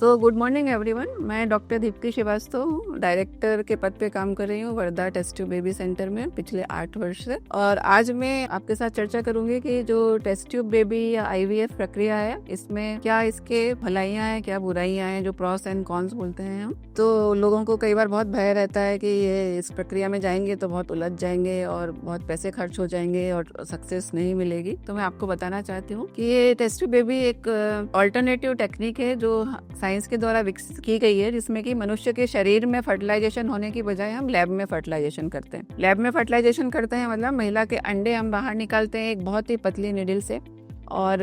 सो good morning everyone. मैं doctor Dipti Srivastava हूँ, director के पद पे काम कर रही हूँ Wardha test tube baby centre में पिछले 8 वर्ष से। और आज मैं आपके साथ चर्चा करूंगी कि जो टेस्ट ट्यूब बेबी या आईवीएफ प्रक्रिया है, इसमें क्या इसके भलाइयाँ हैं, क्या बुराइयाँ हैं, जो प्रॉस एंड कॉन्स बोलते हैं हम। तो लोगों को कई बार बहुत भय रहता है कि ये इस प्रक्रिया में जाएंगे तो बहुत उलझ जाएंगे और बहुत पैसे खर्च हो जाएंगे और सक्सेस नहीं मिलेगी। तो मैं आपको बताना चाहती हूँ कि ये टेस्ट ट्यूब बेबी एक ऑल्टरनेटिव टेक्निक है जो साइंस के द्वारा विकसित की गई है, जिसमें कि मनुष्य के शरीर में फर्टिलाइजेशन होने की बजाय हम लैब में फर्टिलाइजेशन करते हैं। लैब में फर्टिलाइजेशन करते हैं मतलब महिला के अंडे हम बाहर निकालते हैं एक बहुत ही पतली निडल से और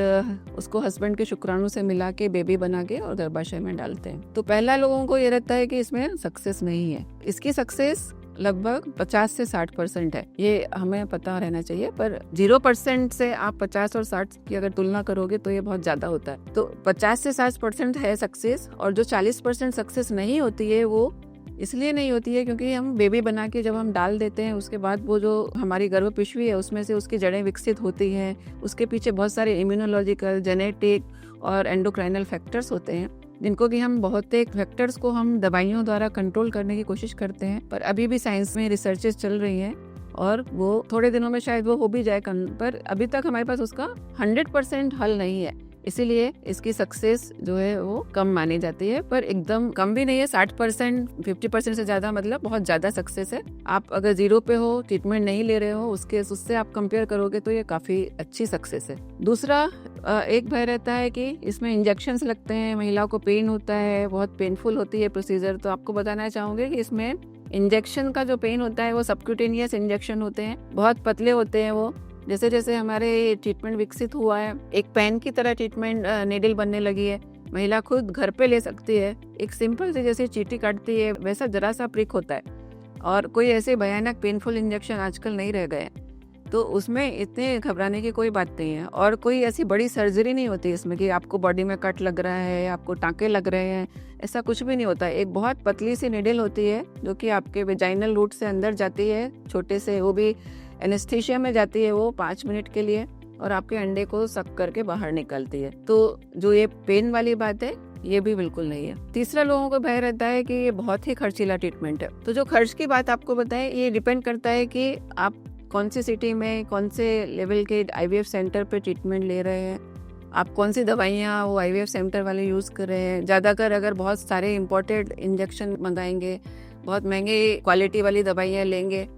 उसको हस्बैंड के शुक्राणु से मिला के बेबी बना के और गर्भाशय में डालते हैं। तो पहला लोगों को ये रहता है कि इसमें सक्सेस नहीं है। इसकी सक्सेस लगभग 50 से 60% है, ये हमें पता रहना चाहिए। पर 0% से आप 50 और 60 की अगर तुलना करोगे तो ये बहुत ज्यादा होता है। तो 50 से 60% है सक्सेस, और जो 40% सक्सेस नहीं होती है वो इसलिए नहीं होती है क्योंकि हम बेबी बना के जब हम डाल देते हैं उसके बाद वो जो हमारी गर्भ पिशवी है उसमें से उसकी जड़ें विकसित होती हैं। उसके पीछे बहुत सारे इम्यूनोलॉजिकल, जेनेटिक और एंडोक्राइनल फैक्टर्स होते हैं, जिनको कि हम बहुत एक फैक्टर्स को हम दवाइयों द्वारा कंट्रोल करने की कोशिश करते हैं। पर अभी भी साइंस में रिसर्चेस चल रही हैं और वो थोड़े दिनों में शायद वो हो भी जाए, पर अभी तक हमारे पास उसका 100% हल नहीं है। इसीलिए इसकी सक्सेस जो है वो कम मानी जाती है, पर एकदम कम भी नहीं है। 60%, 50% से ज्यादा मतलब बहुत ज्यादा सक्सेस है। आप अगर 0 पे हो, ट्रीटमेंट नहीं ले रहे हो, उससे आप कंपेयर करोगे तो ये काफी अच्छी सक्सेस है। दूसरा एक भय रहता है कि इसमें इंजेक्शंस लगते हैं, महिलाओं को पेन होता है, बहुत पेनफुल होती है प्रोसीजर। तो आपको बताना चाहूंगे कि इसमें इंजेक्शन का जो पेन होता है वो सबक्यूटेनियस इंजेक्शन होते हैं, बहुत पतले होते हैं वो। जैसे जैसे हमारे ट्रीटमेंट विकसित हुआ है, एक पेन की तरह ट्रीटमेंट नीडल बनने लगी है, महिला खुद घर पे ले सकती है। एक सिंपल से जैसे चींटी काटती है वैसा जरा सा प्रिक होता है, और कोई ऐसे भयानक पेनफुल इंजेक्शन आजकल नहीं रह गए। तो उसमें इतने घबराने की कोई बात नहीं है, और कोई ऐसी बड़ी सर्जरी नहीं होती इसमें कि आपको बॉडी में कट लग रहा है, आपको टाँके लग रहे हैं, ऐसा कुछ भी नहीं होता। एक बहुत पतली सी निडल होती है जो कि आपके वेजाइनल रूट से अंदर जाती है, छोटे से, वो भी एनेस्थीसिया में जाती है वो 5 मिनट के लिए, और आपके अंडे को सक करके बाहर निकलती है। तो जो ये पेन वाली बात है ये भी बिल्कुल नहीं है। तीसरा, लोगों को भय रहता है कि ये बहुत ही खर्चीला ट्रीटमेंट है। तो जो खर्च की बात आपको बताएं, ये डिपेंड करता है कि आप कौन सी सिटी में, कौन से लेवल के आईवीएफ सेंटर पे ट्रीटमेंट ले रहे हैं, आप कौन सी दवाइयाँ वो आईवीएफ सेंटर वाले यूज़ कर रहे हैं। ज़्यादातर अगर बहुत सारे इम्पोर्टेड इंजेक्शन मंगाएंगे, बहुत महंगे क्वालिटी वाली दवाइयाँ लेंगे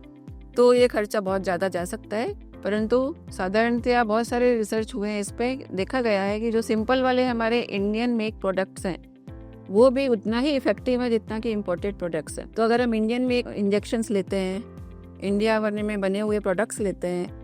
तो ये खर्चा बहुत ज़्यादा जा सकता है। परंतु साधारणतया बहुत सारे रिसर्च हुए हैं, इस पे देखा गया है कि जो सिंपल वाले हमारे इंडियन मेक प्रोडक्ट्स हैं वो भी उतना ही इफेक्टिव है जितना कि इम्पोर्टेड प्रोडक्ट्स हैं। तो अगर हम इंडियन मेक इंजेक्शंस लेते हैं, इंडिया में बने हुए प्रोडक्ट्स लेते हैं,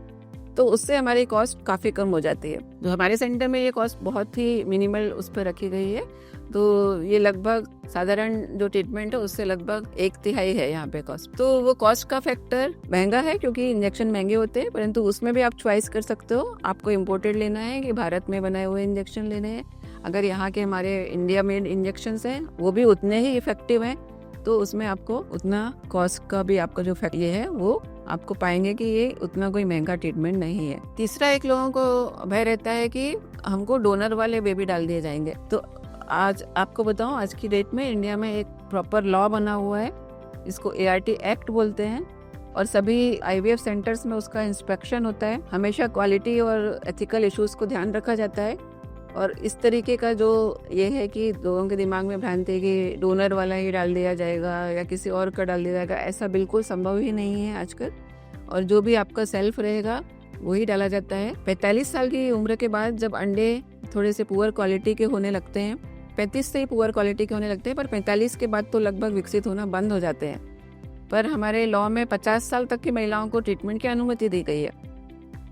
तो उससे हमारी कॉस्ट काफ़ी कम हो जाती है। जो हमारे सेंटर में ये कॉस्ट बहुत ही मिनिमल उस पर रखी गई है। तो ये लगभग साधारण जो ट्रीटमेंट है उससे लगभग 1/3 है यहाँ पे कॉस्ट। तो वो कॉस्ट का फैक्टर महंगा है क्योंकि इंजेक्शन महंगे होते हैं, परंतु उसमें भी आप चॉइस कर सकते हो, आपको इम्पोर्टेड लेना है कि भारत में बनाए हुए इंजेक्शन लेने हैं। अगर यहाँ के हमारे इंडिया मेड इंजेक्शंस हैं वो भी उतने ही इफेक्टिव हैं, तो उसमें आपको उतना कॉस्ट का भी आपका जो फैक्टर ये है वो आपको पाएंगे कि ये उतना कोई महंगा ट्रीटमेंट नहीं है। तीसरा, एक लोगों को भय रहता है कि हमको डोनर वाले बेबी डाल दिए जाएंगे। तो आज आपको बताऊं, आज की डेट में इंडिया में एक प्रॉपर लॉ बना हुआ है, इसको ART एक्ट बोलते हैं, और सभी आईवीएफ सेंटर्स में उसका इंस्पेक्शन होता है। हमेशा क्वालिटी और एथिकल इश्यूज को ध्यान रखा जाता है। और इस तरीके का जो ये है कि लोगों के दिमाग में भ्रांति है कि डोनर वाला ही डाल दिया जाएगा या किसी और का डाल दिया जाएगा, ऐसा बिल्कुल संभव ही नहीं है आजकल। और जो भी आपका सेल्फ रहेगा वही डाला जाता है। 45 साल की उम्र के बाद जब अंडे थोड़े से पुअर क्वालिटी के होने लगते हैं, 35 से ही पुअर क्वालिटी के होने लगते हैं, पर 45 के बाद तो लगभग विकसित होना बंद हो जाते हैं। पर हमारे लॉ में 50 साल तक की महिलाओं को ट्रीटमेंट की अनुमति दी गई है।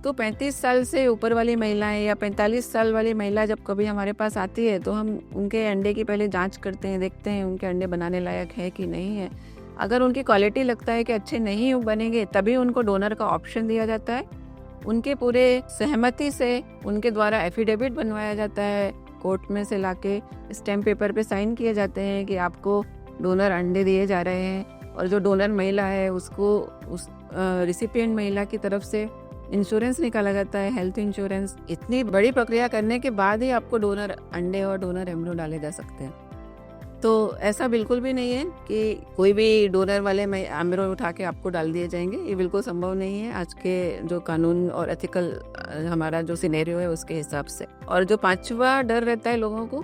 तो 35 साल से ऊपर वाली महिलाएं या 45 साल वाली महिला जब कभी हमारे पास आती है तो हम उनके अंडे की पहले जांच करते हैं, देखते हैं उनके अंडे बनाने लायक है कि नहीं है। अगर उनकी क्वालिटी लगता है कि अच्छे नहीं बनेंगे तभी उनको डोनर का ऑप्शन दिया जाता है। उनके पूरे सहमति से उनके द्वारा एफिडेविट बनवाया जाता है, कोर्ट में से लाके स्टैम्प पेपर पे साइन किए जाते हैं कि आपको डोनर अंडे दिए जा रहे हैं। और जो डोनर महिला है उसको उस रिसिपिएंट महिला की तरफ से इंश्योरेंस निकाला जाता है, हेल्थ इंश्योरेंस। इतनी बड़ी प्रक्रिया करने के बाद ही आपको डोनर अंडे और डोनर एम्ब्रियो डाले जा सकते हैं। तो ऐसा बिल्कुल भी नहीं है कि कोई भी डोनर वाले में एम्ब्रियो उठा के आपको डाल दिए जाएंगे, ये बिल्कुल संभव नहीं है आज के जो कानून और एथिकल हमारा जो सिनेरियो है उसके हिसाब से। और जो पांचवा डर रहता है लोगों को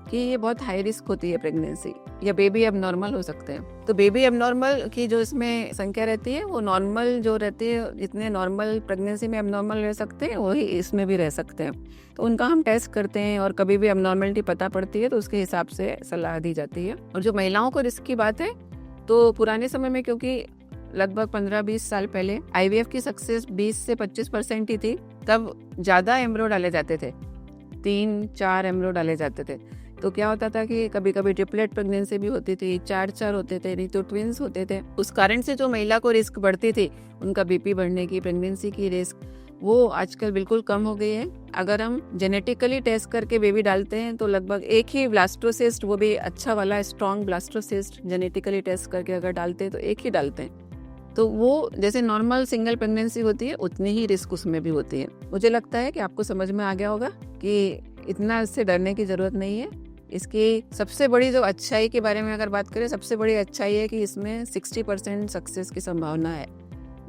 कि ये बहुत हाई रिस्क होती है प्रेगनेंसी, या बेबी अब नॉर्मल हो सकते हैं। तो बेबी अब नॉर्मल की जो इसमें संख्या रहती है वो नॉर्मल जो रहती है, जितने नॉर्मल प्रेगनेंसी में अब नॉर्मल रह सकते हैं वही इसमें भी रह सकते हैं। तो उनका हम टेस्ट करते हैं और कभी भी अब नॉर्मलिटी पता पड़ती है तो उसके हिसाब से सलाह दी जाती है। और जो महिलाओं को रिस्क की बात है, तो पुराने समय में क्योंकि लगभग 15-20 साल पहले IVF की सक्सेस 20 से 25% ही थी, तब ज़्यादा एम्ब्रियो डाले जाते थे, 3-4 एम्ब्रियो डाले जाते थे। तो क्या होता था कि कभी कभी ट्रिपलेट प्रेगनेंसी भी होती थी, 4 होते थे, नहीं तो ट्विंस होते थे। उस कारण से जो महिला को रिस्क बढ़ती थी, उनका BP बढ़ने की, प्रेगनेंसी की रिस्क, वो आजकल बिल्कुल कम हो गई है। अगर हम जेनेटिकली टेस्ट करके बेबी डालते हैं तो लगभग एक ही ब्लास्टोसिस्ट, वो भी अच्छा वाला स्ट्रॉन्ग ब्लास्टोसिस्ट जेनेटिकली टेस्ट करके अगर डालते हैं तो एक ही डालते हैं। तो वो जैसे नॉर्मल सिंगल प्रेगनेंसी होती है उतनी ही रिस्क उसमें भी होती है। मुझे लगता है कि आपको समझ में आ गया होगा कि इतना इससे डरने की ज़रूरत नहीं है। इसकी सबसे बड़ी जो अच्छाई के बारे में अगर बात करें, सबसे बड़ी अच्छाई है कि इसमें 60% सक्सेस की संभावना है।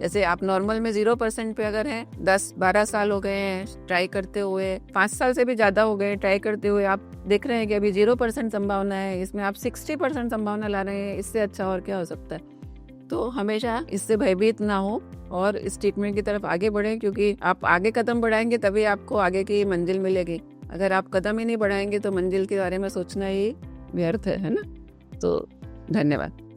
जैसे आप नॉर्मल में 0% पे अगर हैं, 10-12 साल हो गए हैं ट्राई करते हुए, 5 साल से भी ज़्यादा हो गए ट्राई करते हुए, आप देख रहे हैं कि अभी 0% संभावना है, इसमें आप 60% संभावना ला रहे हैं, इससे अच्छा और क्या हो सकता है। तो हमेशा इससे भयभीत ना हो और इस ट्रीटमेंट की तरफ आगे बढ़ें, क्योंकि आप आगे कदम बढ़ाएंगे तभी आपको आगे की मंजिल मिलेगी। अगर आप कदम ही नहीं बढ़ाएंगे तो मंजिल के बारे में सोचना ही व्यर्थ है ना। तो धन्यवाद।